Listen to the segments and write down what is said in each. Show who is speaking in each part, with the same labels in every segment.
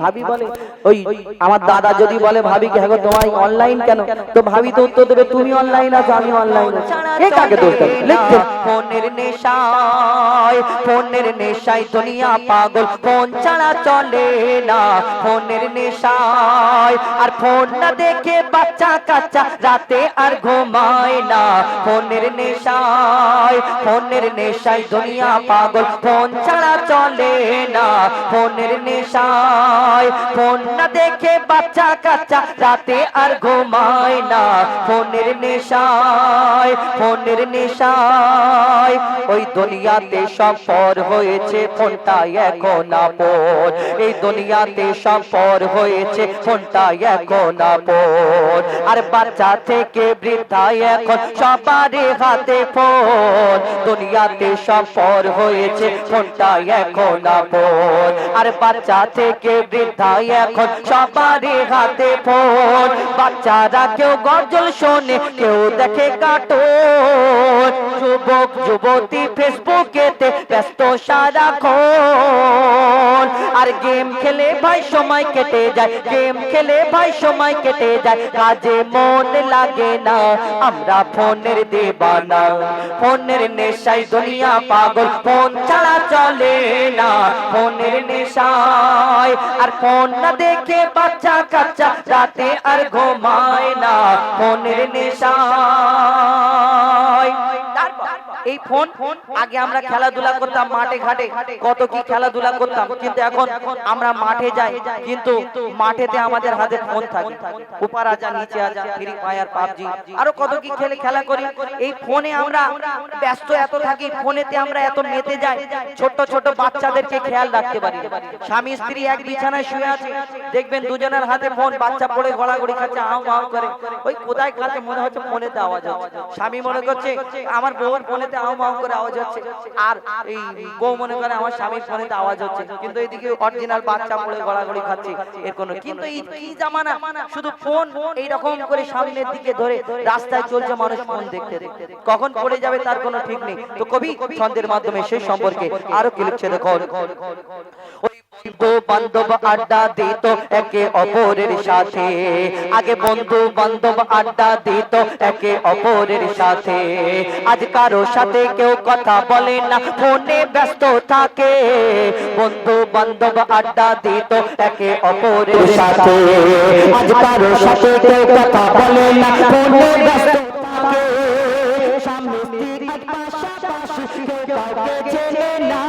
Speaker 1: ভাবি বলে ওই আমার দাদা যদি বলে ভাবিকে হ্যাঁ গো তোমার অনলাইন কেন, তো ভাবি তো উত্তর দেবে তুমি অনলাইন আছো আমি অনলাইন আছি। কে কাকে দোষ দেবে? লিখতে
Speaker 2: ফোনের নেশায় দুনিয়া পাগল, ফোন ছাড়া চলে না ফোনের নেশায়। আর ফোন না দেখে বাচ্চা কাচ্চা রাতে আর ঘুমায় না ফোনের নেশায় দুনিয়া পাগল, ফোন ছাড়া চলে না ফোনের নেশায়। ফোন না দেখে বাচ্চা কাচ্চা রাতে আর ঘুমায় না ফোনের নেশায়। ওই দুনিয়াতে সব পর হয়েছে ফোনটা এখন আপন, এই দুনিয়াতে সব পর হয়েছে ফোনটা এখন আপন। আর বাচ্চা থেকে বৃদ্ধা এখন সবার হাতে ফোন, দুনিয়াতে সব পর হয়েছে ফোনটা এখন আপন। আর বাচ্চা থেকে বৃদ্ধা এখন সবার হাতে ফোন। বাচ্চারা কেউ গজল শোনে কেউ দেখে কার্টুন, যুবক যুবতী ফেসবুকেতে ব্যস্ত সারাক্ষণ। আর গেম খেলে ভাই সময় কেটে যায়, গেম খেলে ভাই সময় কেটে যায়, কাজে মন লাগে না আমরা ফোনের দিবানা। ফোনের নেশায় দুনিয়া পাগল, ফোন ছাড়া চলে না ফোনের নেশায়। আর ফোন না দেখে বাচ্চা কাচ্চা রাতে আর ঘুমায় না ফোনের নেশায়। এই ফোন আগে আমরা খেলাধুলা করতাম মাঠে ঘাটে, কত কি খেলাধুলা করতাম, কিন্তু এখন আমরা মাঠে যাই কিন্তু মাঠেতে আমাদের হাতে ফোন থাকে, উপর আজা নিচে আজা, ফ্রি ফায়ার পাবজি আরো কত কি খেলা করি। এই ফোনে আমরা ব্যস্ত এত থাকি, ফোনেতে আমরা এত মেতে যাই, ছোট ছোট বাচ্চাদেরকে খেয়াল রাখতে পারি। স্বামী স্ত্রী এক বিছানায় শুয়ে আছে, দেখবেন দুজনের হাতে ফোন, বাচ্চা পড়ে গড়াগড়ি খাচ্ছে, আউ আউ করে, ওই কোথায় খাচ্ছে মনে হচ্ছে ফোনেতে আওয়াজ হচ্ছে। স্বামী মনে করছে আমার বউর ফোনেতে আউ আউ করে আওয়াজ হচ্ছে, আর এই বউ মনে করে আমার স্বামীর ফোনেতে আওয়াজ হচ্ছে, কিন্তু এইদিকে অরিজিনাল বাচ্চা পড়ে গড়াগড়ি খাচ্ছে। এর কোনো কিন্তু এই কি জামানা, শুধু ফোন এই রকম করে সামনের দিকে ধরে রাস্তায় চলছে মানুষ ফোন দেখতে দেখতে, কখন পড়ে যাবে তার কোনো ঠিক নেই। তো কবি ছন্দের মাধ্যমে সেই সম্পর্কে আরো কি লিখছে দেখো। বন্ধু বান্ধব আড্ডা দিত একে অপরের সাথে, আগে বন্ধু বান্ধব আড্ডা দিত একে অপরের সাথে। আজ কারো সাথে কেউ কথা বলে না, ফোনে ব্যস্ত থাকে। বন্ধু বান্ধব আড্ডা দিত একে অপরের সাথে, আজ কারো সাথে কেউ কথা বলে না, ফোনে ব্যস্ত থাকে। স্বামী স্ত্রীর পাশাপাশি কেউ কাউকে চেনে না,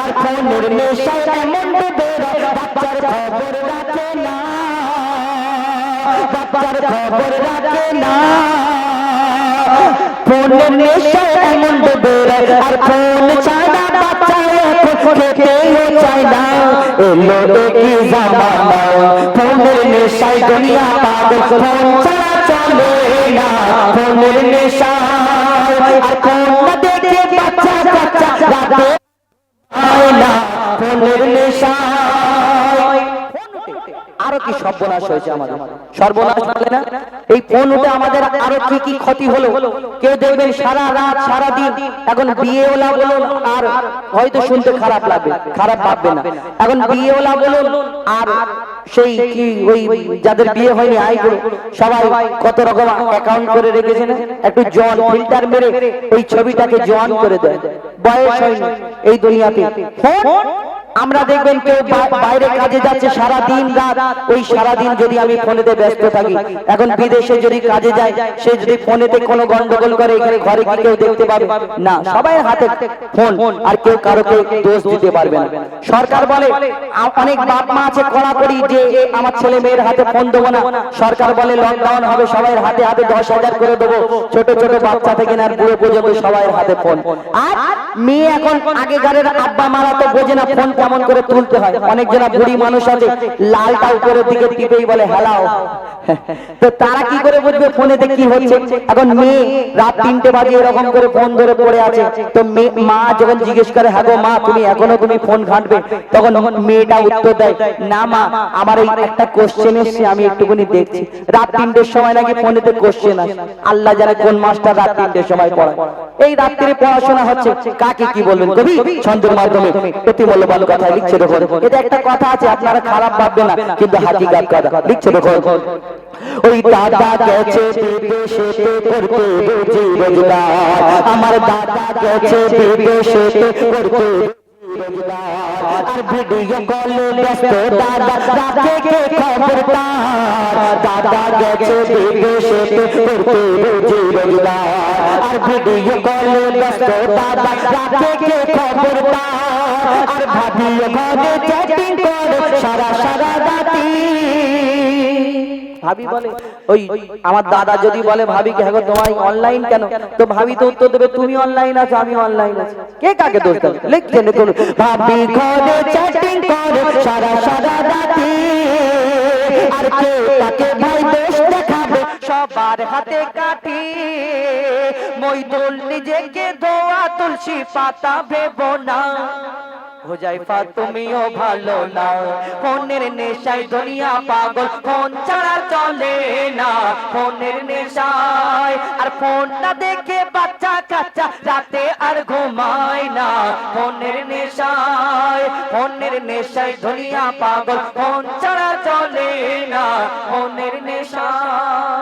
Speaker 2: আর ফোনের নেশায় এমন ডুবে বাচ্চার খবর রাখে না, বাচ্চার খবর রাখে না। ফোনের নেশায় এমন ডুবে, আর ফোন ছাড়া বাচ্চা এখন খেতেও চায় না। এলো একই জামানা, ফোনের নেশায় দুনিয়া পাগল, ফোন ছাড়া চলে না ফোনের নেশায়। আর ফোন না দেখে বাচ্চা কাচ্চা রাতে ফোনের নেশায়। আরো কি সর্বনাশ হয়েছে আমাদের, সর্বনাশ বলে না এই ফোন উঠে আমাদের আরো কি কি ক্ষতি হলো। কেউ দেখবেন সারা রাত সারা দিন, এখন বিয়েওয়ালা বলুন আর হয়তো শুনতে খারাপ লাগবে, খারাপ ভাববে না, এখন বিয়েওয়ালা বলুন আর সেই কি ওই যাদের বিয়ে হয়নি আইগুলো সবাই কত রকম অ্যাকাউন্ট করে রেখেছেন, একটু জন ফিল্টার মেরে ওই ছবিটাকে জন করে দেয়, বয়স হয়নি এই দুনিয়াতে। ফোন আমরা দেখবেন কেউ বাইরে কাজে যাচ্ছে সারা দিন রাত, ওই সারা দিন যদি আমি ফোনেতে ব্যস্ত থাকি, এখন বিদেশে যদি কাজে যায় সে যদি ফোনেতে কোনো গন্ডগোল করে এখানে ঘরে কি কেউ দেখতে পাবে না, সবাই হাতে ফোন, আর কেউ কারোকে দোষ দিতে পারবে না। সরকার বলে অনেক বাপ মা আছে কড়াকড়ি যে আমার ছেলে মেয়ের হাতে ফোন দেবো না, সরকার বলে লকডাউন হবে সবাই হাতে হাতে 10,000 করে দেবো, ছোট ছোট বাচ্চা থেকে না বুড়ো পর্যন্ত সবাই হাতে ফোন। আর মেয়ে এখন আগেকারের আব্বা মারা তো বোঝে না ফোন কেমন করে তুলতে হয়, অনেক জনা বুড়ি মানুষ আছে লালটা উপরের দিকে টিপেই বলে হ্যালাও, তো তারা কি করে বুঝবে ফোনেতে কি হচ্ছে। এখন মেয়ে রাত 3টে বাজে এরকম করে ফোন ধরে পড়ে আছে, তো মা যখন জিজ্ঞেস করে হ্যাঁ গো মা তুমি এখনো তুমি ফোন ঘাঁটবে, তখন মেয়েটা উত্তর দেয় না মা আমার এই একটা কোশ্চেন এসছে আমি একটুখানি দেখছি। রাত 3টের সময় নাকি ফোনেতে কোশ্চেন আসে, আল্লাহ জানে কোন মাস্টার রাত 3টের সময় পড়ায়। এই রাত্রিরে পড়াশোনা হচ্ছে, কাকে কি বলবেন কবি ছন্দের মাধ্যমে অতি মূল্যবান
Speaker 1: কথায় লিখছে দেখো, এটা একটা কথা আছে, আপনারা খারাপ ভাববেন না, কিন্তু হাকিকাত কথা লিখছে দেখো। ওই দাদা গেছে বিদেশে করতে রুজি রোজগার, আমার দাদা গেছে বিদেশে করতে আর ভিডিও কলে ব্যস্ত দাদা রাখে কে খবরদার, দাদা গেছে বিদেশে করতে রুজি রোজগার আর ভিডিও কলে ব্যস্ত দাদা রাখে কে খবরদার আর ভাবিও ঘরে চ্যাটিং করে সারা সারা রাতি। ভাবি বলে ওই আমার দাদা যদি বলে ভাবিকে হ্যাঁ গো তোমায় অনলাইন কেন, তো ভাবি তো উত্তর দেবে তুমি অনলাইন আছো আমি অনলাইন আছি। কে কাকে দোষ দেবে? লিখছেন দেখুন, ভাবি ঘরে চ্যাটিং করে সারা সারা রাতি আর কে কাকে ভাই দোষ দেখাবে,
Speaker 2: সবার হাতে কাঠি মইদুল নিজেকে ধোয়া তুলসী পাতা ভেবো না, হুজাইফা তুমিও ভালো না, ফোনের নেশায় দুনিয়া পাগল, ফোন ছাড়া চলে না, ফোনের নেশায় আর ফোনটা দেখে বাচ্চা কাচ্চা রাতে আর ঘুমায় না, ফোনের নেশায় দুনিয়া পাগল, ফোন ছাড়া চলে না, ফোনের নেশায়।